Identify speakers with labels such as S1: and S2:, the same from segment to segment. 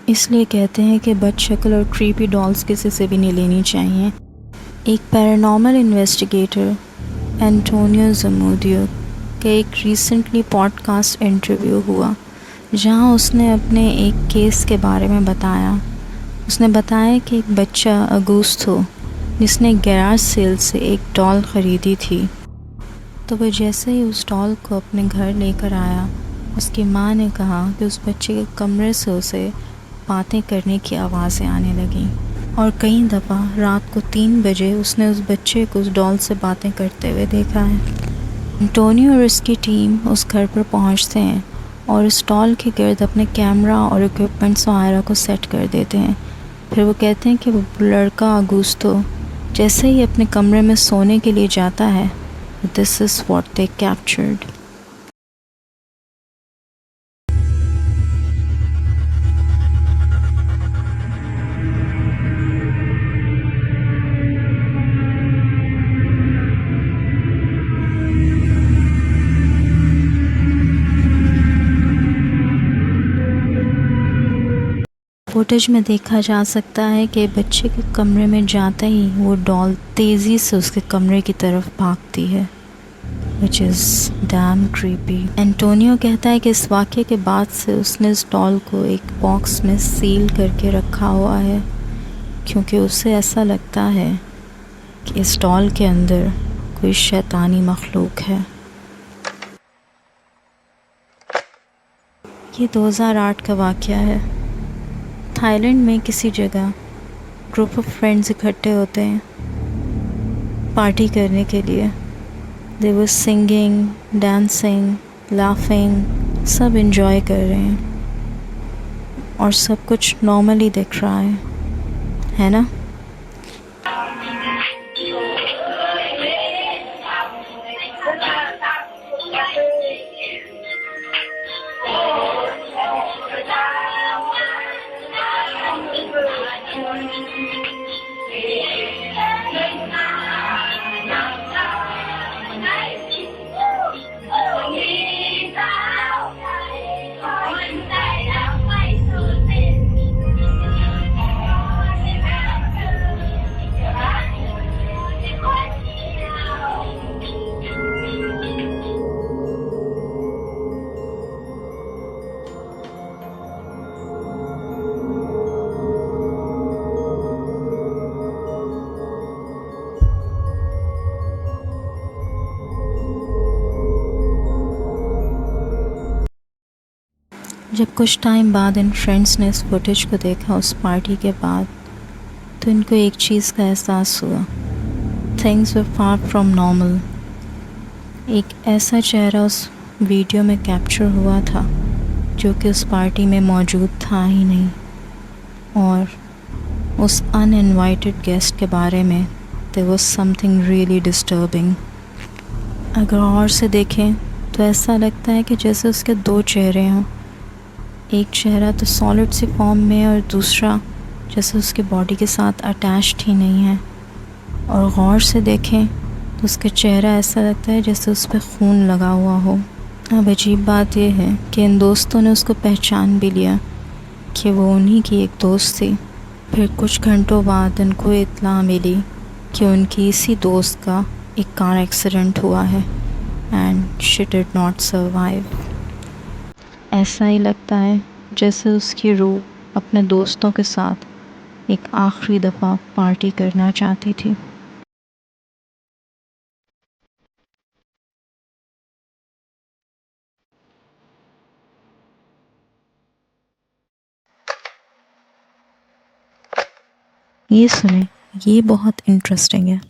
S1: इसलिए कहते हैं कि बदशक्ल और क्रीपी डॉल्स किसी से भी नहीं लेनी चाहिए। एक पैरानॉर्मल इन्वेस्टिगेटर एंटोनियो ज़मुडियो का एक रिसेंटली पॉडकास्ट इंटरव्यू हुआ जहां उसने अपने एक केस के बारे में बताया। उसने बताया कि एक बच्चा अगुस्तो जिसने गैराज सेल से एक डॉल ख़रीदी थी, तो वह जैसे ही उस डॉल को अपने घर लेकर आया, उसकी माँ ने कहा कि उस बच्चे के कमरे से उसे बातें करने की आवाज़ें आने लगीं और कई दफ़ा रात को 3 बजे उसने उस बच्चे को उस डॉल से बातें करते हुए देखा है। एंटोनियो और उसकी टीम उस घर पर पहुंचते हैं और उस डॉल के गर्द अपने कैमरा और इक्विपमेंट्स वगैरह को सेट कर देते हैं। फिर वो कहते हैं कि वो लड़का अगुस्तो जैसे ही अपने कमरे में सोने के लिए जाता है, this is what they captured. Footage में देखा जा सकता है कि बच्चे के कमरे में जाते ही वो डॉल तेज़ी से उसके कमरे की तरफ भागती है, which is damn creepy। Antonio कहता है कि इस वाक़े के बाद से उसने इस डॉल को एक बॉक्स में सील करके रखा हुआ है, क्योंकि उसे ऐसा लगता है कि इस डॉल के अंदर कोई शैतानी मखलूक है। ये 2008 का वाक़या है। थाईलैंड में किसी जगह ग्रुप ऑफ फ्रेंड्स इकट्ठे होते हैं पार्टी करने के लिए। दे वर सिंगिंग, डांसिंग, लाफिंग, सब एंजॉय कर रहे हैं और सब कुछ नॉर्मली दिख रहा है ना। जब कुछ टाइम बाद इन फ्रेंड्स ने इस फुटेज को देखा उस पार्टी के बाद, तो इनको एक चीज़ का एहसास हुआ। Things were far from normal. एक ऐसा चेहरा उस वीडियो में कैप्चर हुआ था जो कि उस पार्टी में मौजूद था ही नहीं, और उस अनइनवाइटेड गेस्ट के बारे में there was something really disturbing. अगर और से देखें तो ऐसा लगता है कि जैसे उसके 2 चेहरे हों। एक चेहरा तो सॉलिड सी फॉर्म में है और दूसरा जैसे उसकी बॉडी के साथ अटैच्ड ही नहीं है। और गौर से देखें तो उसका चेहरा ऐसा लगता है जैसे उस पर खून लगा हुआ हो। अब अजीब बात यह है कि इन दोस्तों ने उसको पहचान भी लिया कि वो उन्हीं की एक दोस्त थी। फिर कुछ घंटों बाद उनको इत्तला मिली कि उनकी इसी दोस्त का एक कार एक्सीडेंट हुआ है and she did not survive. ऐसा ही लगता है जैसे उसकी रूह अपने दोस्तों के साथ एक आखिरी दफ़ा पार्टी करना चाहती थी। ये सुने, ये बहुत इंटरेस्टिंग है।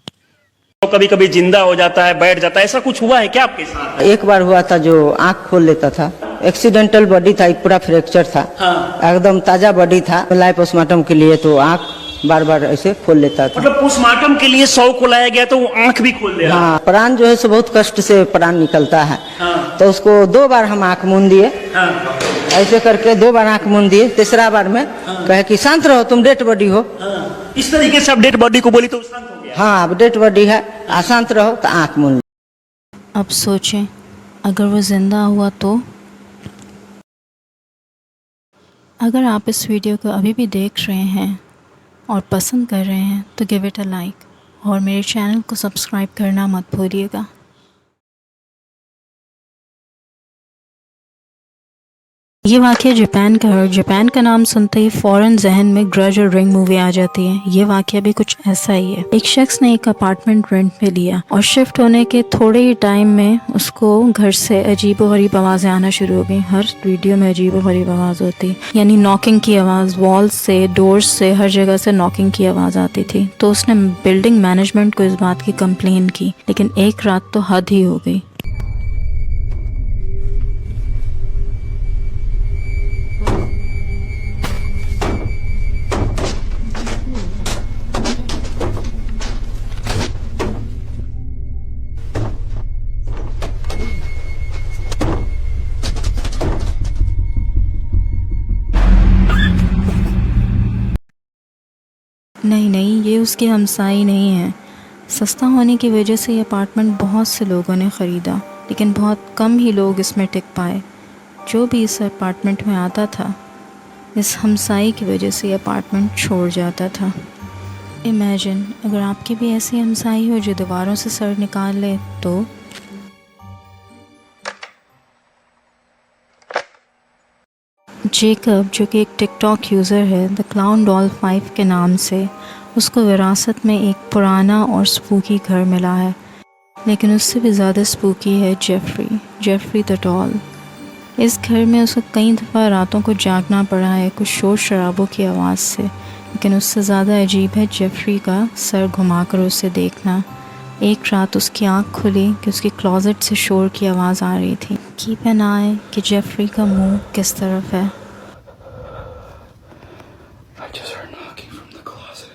S2: तो कभी कभी जिंदा हो जाता है, बैठ जाता है, ऐसा कुछ हुआ है क्या आपके साथ?
S3: एक बार हुआ था जो आंख खोल लेता था। एक्सीडेंटल बॉडी था, पूरा फ्रैक्चर था।
S2: हाँ।
S3: एकदम ताजा बॉडी था। लाइफ पोस्टमार्टम के लिए तो आंख बार बार ऐसे खोल लेता था।
S2: मतलब पोस्टमार्टम के लिए 100 को लाया गया तो वो आंख भी खोल दे रहा।
S3: हाँ, प्राण जो है सो बहुत कष्ट से प्राण निकलता है।
S2: हाँ।
S3: तो उसको 2 बार हम आंख मूंद दिए।
S2: हाँ।
S3: ऐसे करके 2 बार आंख मूंद दिए। तीसरा बार में कहे कि शांत रहो, तुम डेड बॉडी हो।
S2: हाँ। इस तरीके से अब डेड बॉडी को बोली तो शांत हो गया।
S3: हाँ, अब डेड बॉडी है, शांत रहो, तो आंख मूंद।
S1: अब सोचें अगर वो ज़िंदा हुआ तो अगर आप इस वीडियो को अभी भी देख रहे हैं और पसंद कर रहे हैं तो गिव इट अ लाइक और मेरे चैनल को सब्सक्राइब करना मत भूलिएगा। ये वाक़या जापान का है और जापान का नाम सुनते ही फ़ौरन जहन में ग्रज और रिंग मूवी आ जाती है। ये वाक़या भी कुछ ऐसा ही है। एक शख्स ने एक अपार्टमेंट रेंट पे लिया और शिफ्ट होने के थोड़े ही टाइम में उसको घर से अजीबोगरीब आवाज़ें आना शुरू हो गई। हर वीडियो में अजीबोगरीब आवाज़ होती, यानी नॉकिंग की आवाज़, वॉल्स से, डोर्स से, हर जगह से नॉकिंग की आवाज़ आती थी। तो उसने बिल्डिंग मैनेजमेंट को इस बात की कंप्लेन की, लेकिन एक रात तो हद ही हो गई। नहीं, ये उसकी हमसाई नहीं है। सस्ता होने की वजह से ये अपार्टमेंट बहुत से लोगों ने ख़रीदा, लेकिन बहुत कम ही लोग इसमें टिक पाए। जो भी इस अपार्टमेंट में आता था, इस हमसाई की वजह से ये अपार्टमेंट छोड़ जाता था। इमेजिन अगर आपकी भी ऐसी हमसाई हो जो दीवारों से सर निकाल ले तो। जेकब, जो कि एक टिकटॉक यूज़र है, द क्लाउन डॉल 5 के नाम से, उसको विरासत में एक पुराना और स्पूकी घर मिला है, लेकिन उससे भी ज़्यादा स्पूकी है जेफरी द डॉल। इस घर में उसको कई दफ़ा रातों को जागना पड़ा है कुछ शोर शराबों की आवाज़ से, लेकिन उससे ज़्यादा अजीब है जेफरी का सर घुमाकर उसे देखना। एक रात उसकी आँख खुली कि उसकी क्लोज़ेट से शोर की आवाज़ आ रही थी। कीप एन आई कि जेफरी का मुंह किस तरफ है।
S4: I just heard knocking from the closet.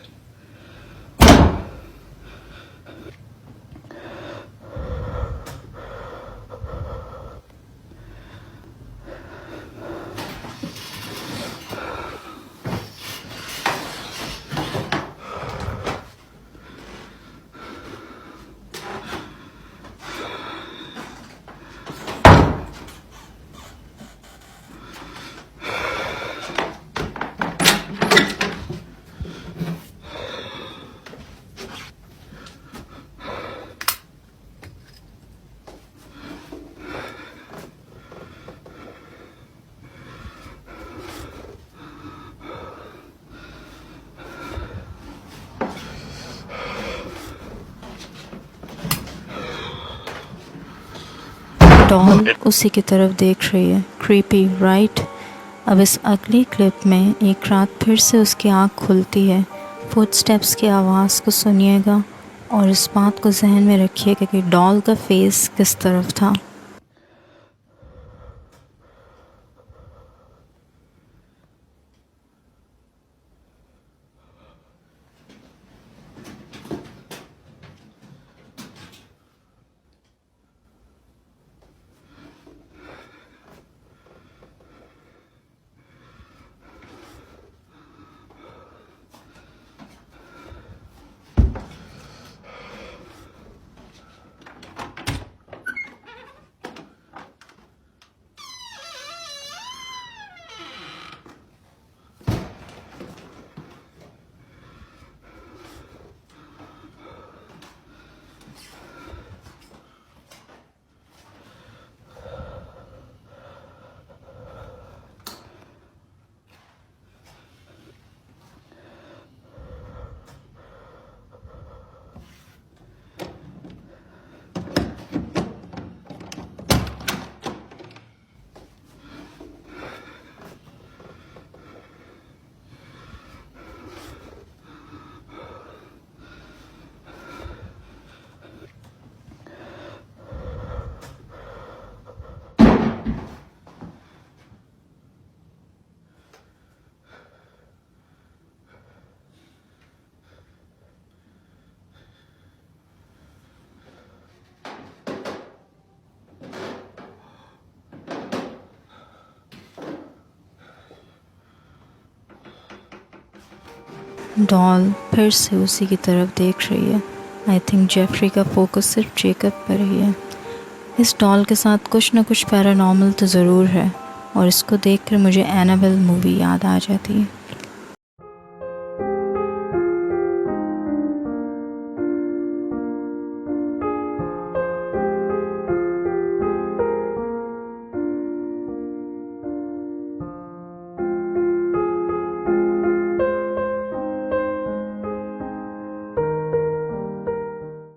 S1: Doll उसी की तरफ देख रही है। Creepy, right? अब इस अगली क्लिप में एक रात फिर से उसकी आँख खुलती है। फुटस्टेप्स की आवाज़ को सुनिएगा और इस बात को जहन में रखिएगा कि डॉल का फेस किस तरफ था। डॉल फिर से उसी की तरफ देख रही है। आई थिंक जेफरी का फोकस सिर्फ जेकब पर ही है। इस डॉल के साथ कुछ न कुछ पैरानॉर्मल तो ज़रूर है, और इसको देखकर मुझे एनाबेल मूवी याद आ जाती है।